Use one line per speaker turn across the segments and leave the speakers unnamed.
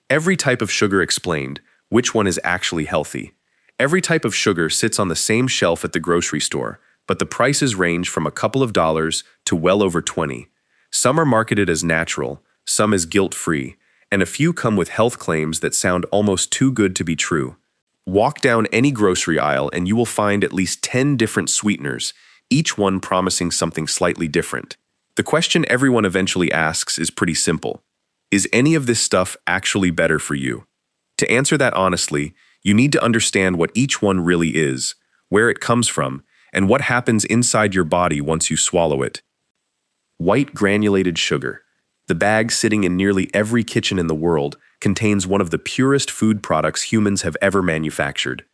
Every type of sugar explained, which one is actually healthy. Every type of sugar sits on the same shelf at the grocery store, but the prices range from a couple of dollars to well over 20. Some are marketed as natural, some as guilt-free, and a few come with health claims that sound almost too good to be true. Walk down any grocery aisle and you will find at least 10 different sweeteners, each one promising something slightly different. The question everyone eventually asks is pretty simple. Is any of this stuff actually better for you? To answer that honestly, you need to understand what each one really is, where it comes from, and what happens inside your body once you swallow it. White granulated sugar. The bag sitting in nearly every kitchen in the world contains one of the purest food products humans have ever manufactured.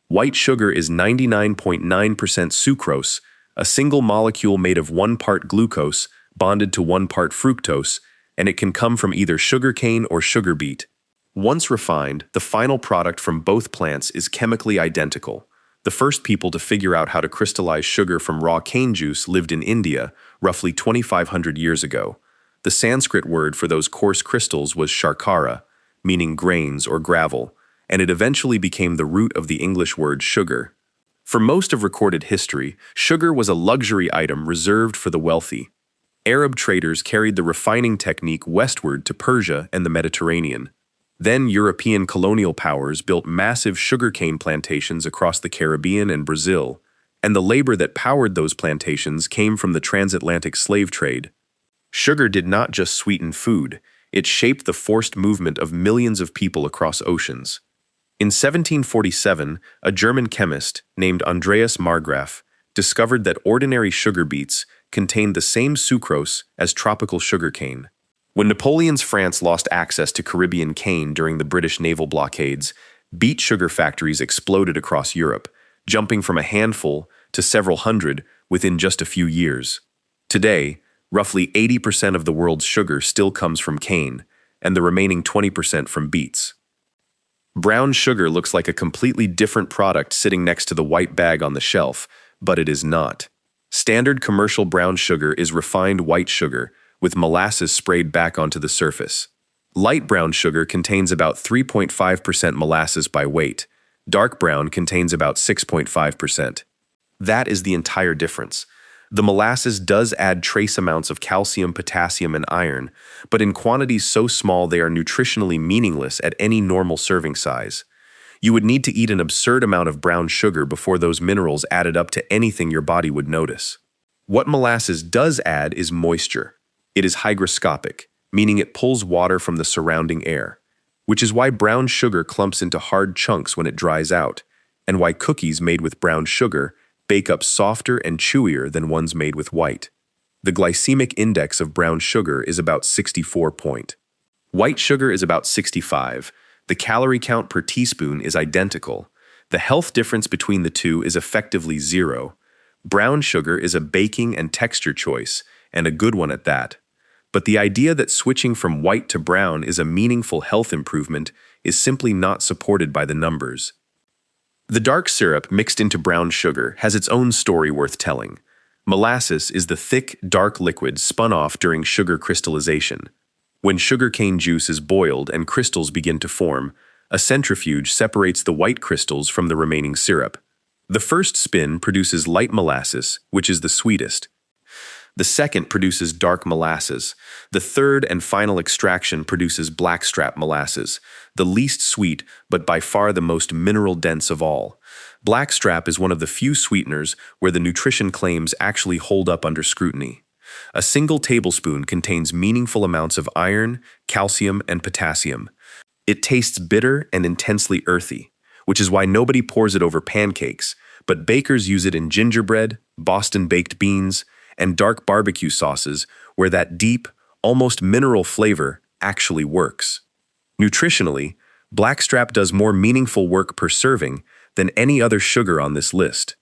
White sugar is 99.9% sucrose, a single molecule made of 1 part glucose bonded to 1 part fructose, and it can come from either sugarcane or sugar beet. Once refined, the final product from both plants is chemically identical. The first people to figure out how to crystallize sugar from raw cane juice lived in India, roughly 2,500 years ago. The Sanskrit word for those coarse crystals was sharkara, meaning grains or gravel, and it eventually became the root of the English word sugar. For most of recorded history, sugar was a luxury item reserved for the wealthy. Arab traders carried the refining technique westward to Persia and the Mediterranean. Then European colonial powers built massive sugarcane plantations across the Caribbean and Brazil, and the labor that powered those plantations came from the transatlantic slave trade. Sugar did not just sweeten food, it shaped the forced movement of millions of people across oceans. In 1747, a German chemist named Andreas Marggraf discovered that ordinary sugar beets contained the same sucrose as tropical sugarcane. When Napoleon's France lost access to Caribbean cane during the British naval blockades, beet sugar factories exploded across Europe, jumping from a handful to several hundred within just a few years. Today, roughly 80% of the world's sugar still comes from cane, and the remaining 20% from beets. Brown sugar looks like a completely different product sitting next to the white bag on the shelf, but it is not. Standard commercial brown sugar is refined white sugar, with molasses sprayed back onto the surface. Light brown sugar contains about 3.5% molasses by weight. Dark brown contains about 6.5%. That is the entire difference. The molasses does add trace amounts of calcium, potassium, and iron, but in quantities so small they are nutritionally meaningless at any normal serving size. You would need to eat an absurd amount of brown sugar before those minerals added up to anything your body would notice. What molasses does add is moisture. It is hygroscopic, meaning it pulls water from the surrounding air, which is why brown sugar clumps into hard chunks when it dries out, and why cookies made with brown sugar bake up softer and chewier than ones made with white. The glycemic index of brown sugar is about 64 point. White sugar is about 65. The calorie count per teaspoon is identical. The health difference between the two is effectively 0. Brown sugar is a baking and texture choice, and a good one at that. But the idea that switching from white to brown is a meaningful health improvement is simply not supported by the numbers. The dark syrup mixed into brown sugar has its own story worth telling. Molasses is the thick, dark liquid spun off during sugar crystallization. When sugarcane juice is boiled and crystals begin to form, a centrifuge separates the white crystals from the remaining syrup. The first spin produces light molasses, which is the sweetest. The second produces dark molasses. The third and final extraction produces blackstrap molasses, the least sweet but by far the most mineral-dense of all. Blackstrap is one of the few sweeteners where the nutrition claims actually hold up under scrutiny. A single tablespoon contains meaningful amounts of iron, calcium, and potassium. It tastes bitter and intensely earthy, which is why nobody pours it over pancakes, but bakers use it in gingerbread, Boston baked beans, and dark barbecue sauces where that deep, almost mineral flavor actually works. Nutritionally, blackstrap does more meaningful work per serving than any other sugar on this list.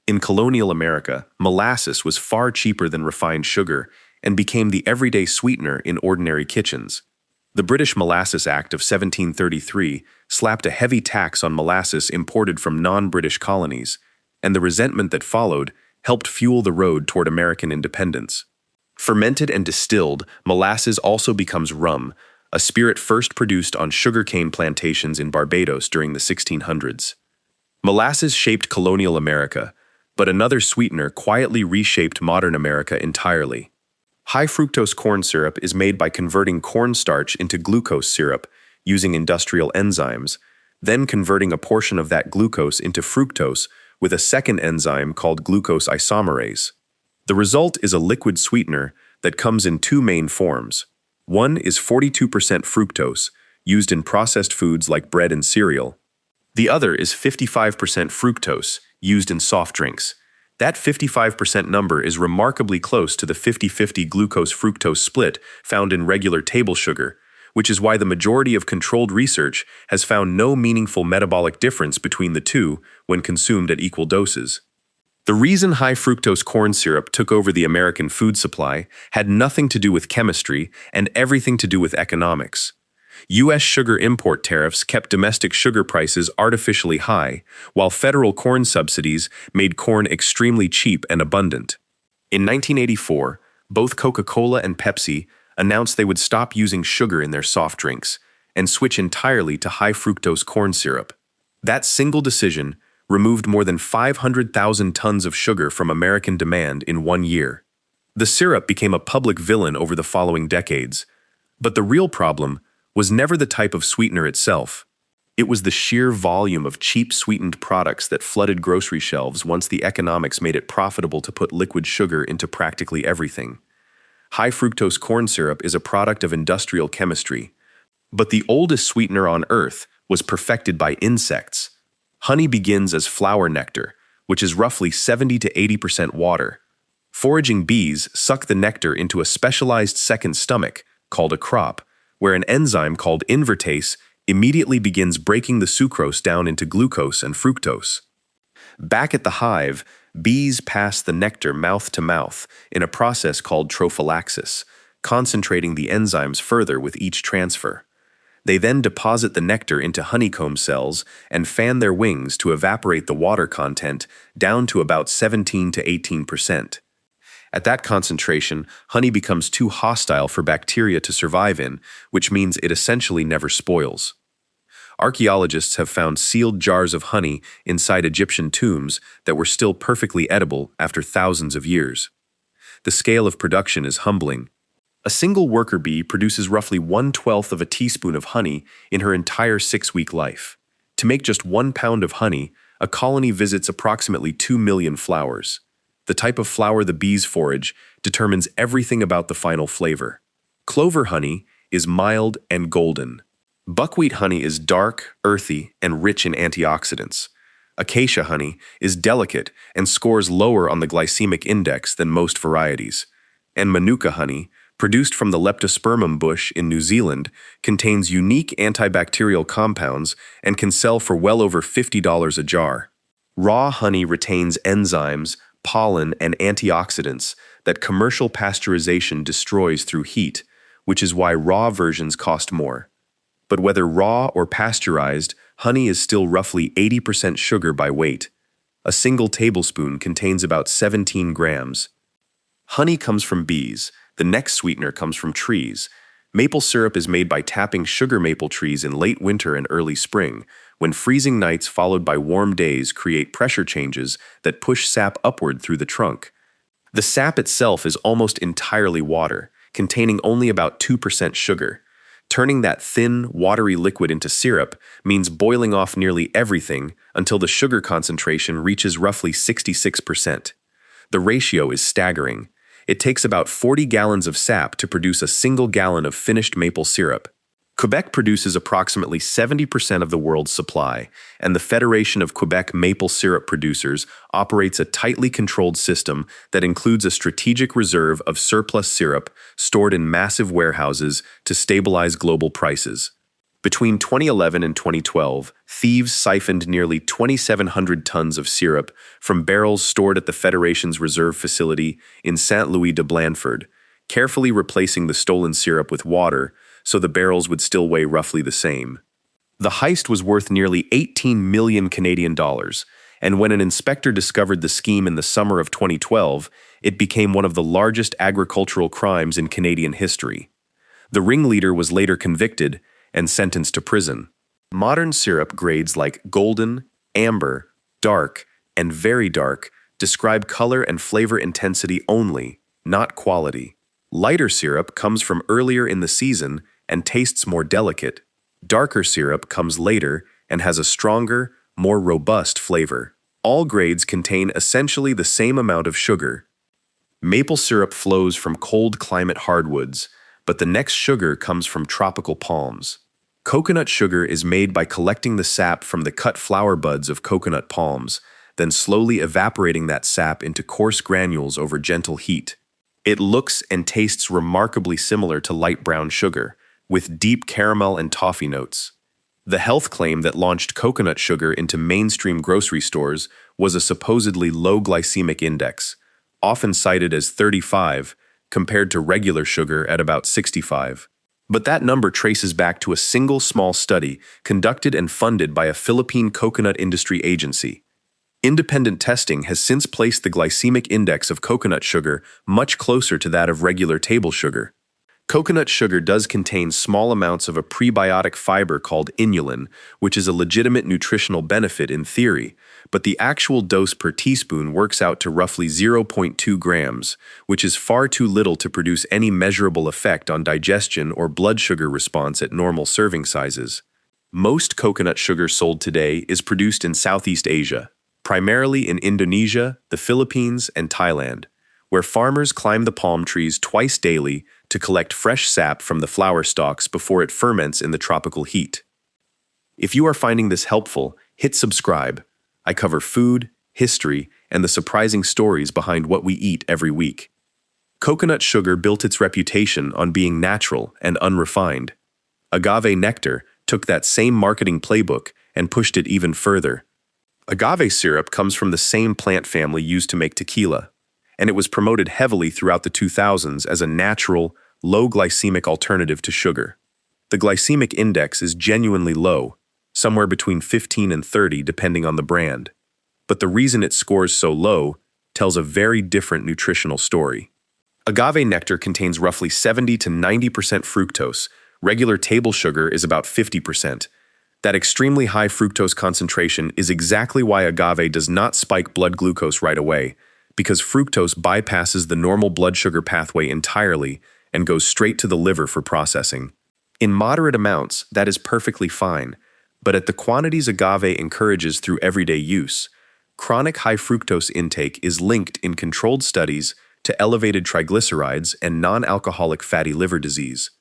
In colonial America, molasses was far cheaper than refined sugar and became the everyday sweetener in ordinary kitchens. The British Molasses Act of 1733 slapped a heavy tax on molasses imported from non-British colonies, and the resentment that followed helped fuel the road toward American independence. Fermented and distilled, molasses also becomes rum, a spirit first produced on sugarcane plantations in Barbados during the 1600s. Molasses shaped colonial America, but another sweetener quietly reshaped modern America entirely. High fructose corn syrup is made by converting cornstarch into glucose syrup using industrial enzymes, then converting a portion of that glucose into fructose with a second enzyme called glucose isomerase. The result is a liquid sweetener that comes in two main forms. One is 42% fructose, used in processed foods like bread and cereal. The other is 55% fructose, used in soft drinks. That 55% number is remarkably close to the 50-50 glucose-fructose split found in regular table sugar, which is why the majority of controlled research has found no meaningful metabolic difference between the two when consumed at equal doses. The reason high fructose corn syrup took over the American food supply had nothing to do with chemistry and everything to do with economics. U.S. sugar import tariffs kept domestic sugar prices artificially high, while federal corn subsidies made corn extremely cheap and abundant. In 1984, both Coca-Cola and Pepsi announced they would stop using sugar in their soft drinks and switch entirely to high fructose corn syrup. That single decision removed more than 500,000 tons of sugar from American demand in 1 year. The syrup became a public villain over the following decades, but the real problem was never the type of sweetener itself. It was the sheer volume of cheap sweetened products that flooded grocery shelves once the economics made it profitable to put liquid sugar into practically everything. High fructose corn syrup is a product of industrial chemistry, but the oldest sweetener on Earth was perfected by insects. Honey begins as flower nectar, which is roughly 70 to 80% water. Foraging bees suck the nectar into a specialized second stomach, called a crop, where an enzyme called invertase immediately begins breaking the sucrose down into glucose and fructose. Back at the hive, bees pass the nectar mouth to mouth in a process called trophallaxis, concentrating the enzymes further with each transfer. They then deposit the nectar into honeycomb cells and fan their wings to evaporate the water content down to about 17 to 18%. At that concentration, honey becomes too hostile for bacteria to survive in, which means it essentially never spoils. Archaeologists have found sealed jars of honey inside Egyptian tombs that were still perfectly edible after thousands of years. The scale of production is humbling. A single worker bee produces roughly 1/12 of a teaspoon of honey in her entire 6-week life. To make just 1 pound of honey, a colony visits approximately 2 million flowers. The type of flower the bees forage determines everything about the final flavor. Clover honey is mild and golden. Buckwheat honey is dark, earthy, and rich in antioxidants. Acacia honey is delicate and scores lower on the glycemic index than most varieties. And Manuka honey, produced from the leptospermum bush in New Zealand, contains unique antibacterial compounds and can sell for well over $50 a jar. Raw honey retains enzymes, pollen, and antioxidants that commercial pasteurization destroys through heat, which is why raw versions cost more. But whether raw or pasteurized, honey is still roughly 80% sugar by weight. A single tablespoon contains about 17 grams. Honey comes from bees. The next sweetener comes from trees. Maple syrup is made by tapping sugar maple trees in late winter and early spring, when freezing nights followed by warm days create pressure changes that push sap upward through the trunk. The sap itself is almost entirely water, containing only about 2% sugar. Turning that thin, watery liquid into syrup means boiling off nearly everything until the sugar concentration reaches roughly 66%. The ratio is staggering. It takes about 40 gallons of sap to produce a single gallon of finished maple syrup. Quebec produces approximately 70% of the world's supply, and the Federation of Quebec Maple Syrup Producers operates a tightly controlled system that includes a strategic reserve of surplus syrup stored in massive warehouses to stabilize global prices. Between 2011 and 2012, thieves siphoned nearly 2,700 tons of syrup from barrels stored at the Federation's reserve facility in Saint-Louis-de-Blandford, carefully replacing the stolen syrup with water so the barrels would still weigh roughly the same. The heist was worth nearly 18 million Canadian dollars, and when an inspector discovered the scheme in the summer of 2012, it became one of the largest agricultural crimes in Canadian history. The ringleader was later convicted and sentenced to prison. Modern syrup grades like golden, amber, dark, and very dark describe color and flavor intensity only, not quality. Lighter syrup comes from earlier in the season and tastes more delicate. Darker syrup comes later and has a stronger, more robust flavor. All grades contain essentially the same amount of sugar. Maple syrup flows from cold climate hardwoods, but the next sugar comes from tropical palms. Coconut sugar is made by collecting the sap from the cut flower buds of coconut palms, then slowly evaporating that sap into coarse granules over gentle heat. It looks and tastes remarkably similar to light brown sugar, with deep caramel and toffee notes. The health claim that launched coconut sugar into mainstream grocery stores was a supposedly low glycemic index, often cited as 35, compared to regular sugar at about 65. But that number traces back to a single small study conducted and funded by a Philippine coconut industry agency. Independent testing has since placed the glycemic index of coconut sugar much closer to that of regular table sugar. Coconut sugar does contain small amounts of a prebiotic fiber called inulin, which is a legitimate nutritional benefit in theory, but the actual dose per teaspoon works out to roughly 0.2 grams, which is far too little to produce any measurable effect on digestion or blood sugar response at normal serving sizes. Most coconut sugar sold today is produced in Southeast Asia, primarily in Indonesia, the Philippines, and Thailand, where farmers climb the palm trees twice daily to collect fresh sap from the flower stalks before it ferments in the tropical heat. If you are finding this helpful, hit subscribe. I cover food, history, and the surprising stories behind what we eat every week. Coconut sugar built its reputation on being natural and unrefined. Agave nectar took that same marketing playbook and pushed it even further. Agave syrup comes from the same plant family used to make tequila, and it was promoted heavily throughout the 2000s as a natural, low-glycemic alternative to sugar. The glycemic index is genuinely low, somewhere between 15 and 30 depending on the brand. But the reason it scores so low tells a very different nutritional story. Agave nectar contains roughly 70 to 90% fructose. Regular table sugar is about 50%. That extremely high fructose concentration is exactly why agave does not spike blood glucose right away, because fructose bypasses the normal blood sugar pathway entirely and goes straight to the liver for processing. In moderate amounts, that is perfectly fine, but at the quantities agave encourages through everyday use, chronic high fructose intake is linked in controlled studies to elevated triglycerides and non-alcoholic fatty liver disease.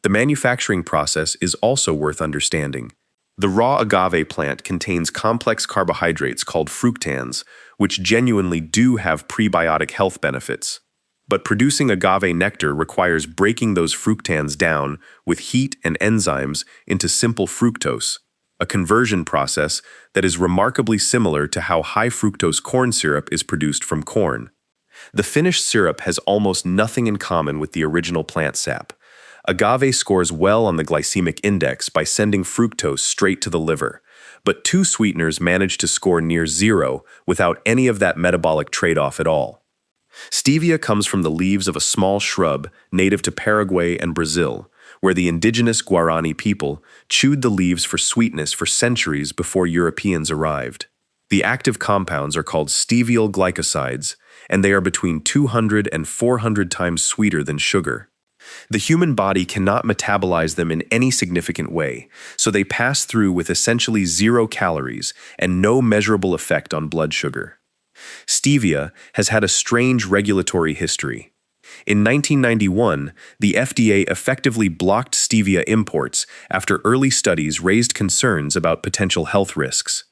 The manufacturing process is also worth understanding. The raw agave plant contains complex carbohydrates called fructans, which genuinely do have prebiotic health benefits. But producing agave nectar requires breaking those fructans down with heat and enzymes into simple fructose, a conversion process that is remarkably similar to how high fructose corn syrup is produced from corn. The finished syrup has almost nothing in common with the original plant sap. Agave scores well on the glycemic index by sending fructose straight to the liver, but two sweeteners manage to score near zero without any of that metabolic trade-off at all. Stevia comes from the leaves of a small shrub native to Paraguay and Brazil, where the indigenous Guarani people chewed the leaves for sweetness for centuries before Europeans arrived. The active compounds are called steviol glycosides, and they are between 200 and 400 times sweeter than sugar. The human body cannot metabolize them in any significant way, so they pass through with essentially 0 calories and no measurable effect on blood sugar. Stevia has had a strange regulatory history. In 1991, the FDA effectively blocked stevia imports after early studies raised concerns about potential health risks.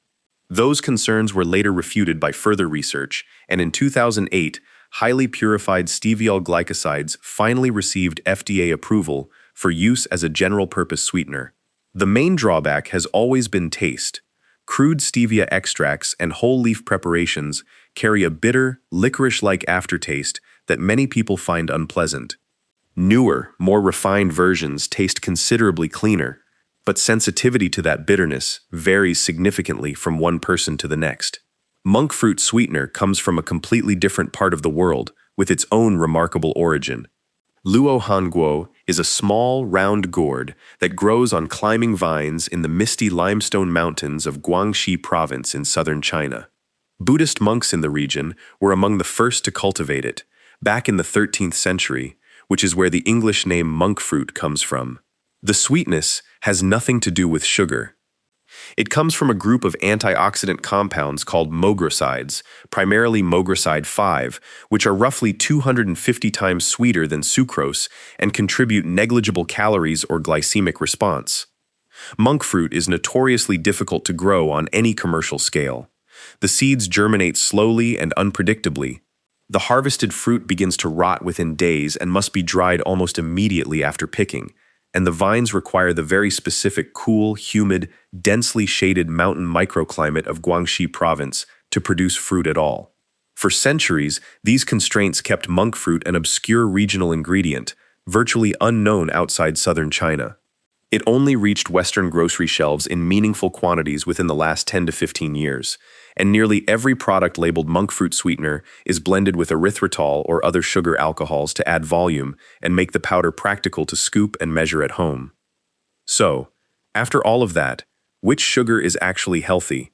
Those concerns were later refuted by further research, and in 2008, highly purified steviol glycosides finally received FDA approval for use as a general-purpose sweetener. The main drawback has always been taste. Crude stevia extracts and whole leaf preparations carry a bitter, licorice-like aftertaste that many people find unpleasant. Newer, more refined versions taste considerably cleaner, but sensitivity to that bitterness varies significantly from one person to the next. Monk fruit sweetener comes from a completely different part of the world with its own remarkable origin. Luo hanguo is a small, round gourd that grows on climbing vines in the misty limestone mountains of Guangxi province in southern China. Buddhist monks in the region were among the first to cultivate it, back in the 13th century, which is where the English name monk fruit comes from. The sweetness has nothing to do with sugar. It comes from a group of antioxidant compounds called mogrosides, primarily mogroside 5, which are roughly 250 times sweeter than sucrose and contribute negligible calories or glycemic response. Monk fruit is notoriously difficult to grow on any commercial scale. The seeds germinate slowly and unpredictably. The harvested fruit begins to rot within days and must be dried almost immediately after picking, and the vines require the very specific cool, humid, densely shaded mountain microclimate of Guangxi province to produce fruit at all. For centuries, these constraints kept monk fruit an obscure regional ingredient, virtually unknown outside southern China. It only reached Western grocery shelves in meaningful quantities within the last 10 to 15 years, and nearly every product labeled monk fruit sweetener is blended with erythritol or other sugar alcohols to add volume and make the powder practical to scoop and measure at home. So, after all of that, which sugar is actually healthy?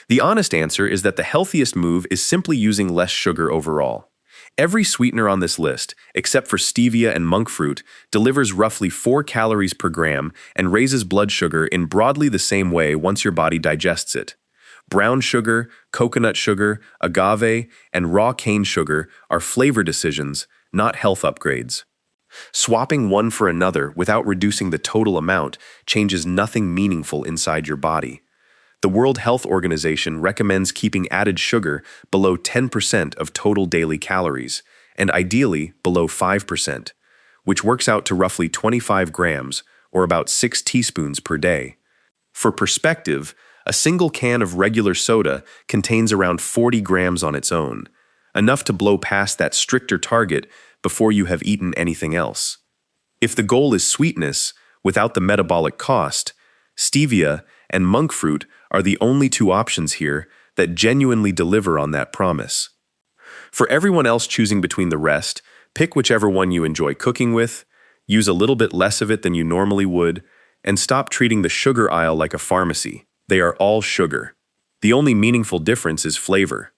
The honest answer is that the healthiest move is simply using less sugar overall. Every sweetener on this list, except for stevia and monk fruit, delivers roughly 4 calories per gram and raises blood sugar in broadly the same way once your body digests it. Brown sugar, coconut sugar, agave, and raw cane sugar are flavor decisions, not health upgrades. Swapping one for another without reducing the total amount changes nothing meaningful inside your body. The World Health Organization recommends keeping added sugar below 10% of total daily calories, and ideally below 5%, which works out to roughly 25 grams, or about 6 teaspoons per day. For perspective, a single can of regular soda contains around 40 grams on its own, enough to blow past that stricter target before you have eaten anything else. If the goal is sweetness, without the metabolic cost, stevia and monk fruit are the only 2 options here that genuinely deliver on that promise. For everyone else choosing between the rest, pick whichever one you enjoy cooking with, use a little bit less of it than you normally would, and stop treating the sugar aisle like a pharmacy. They are all sugar. The only meaningful difference is flavor.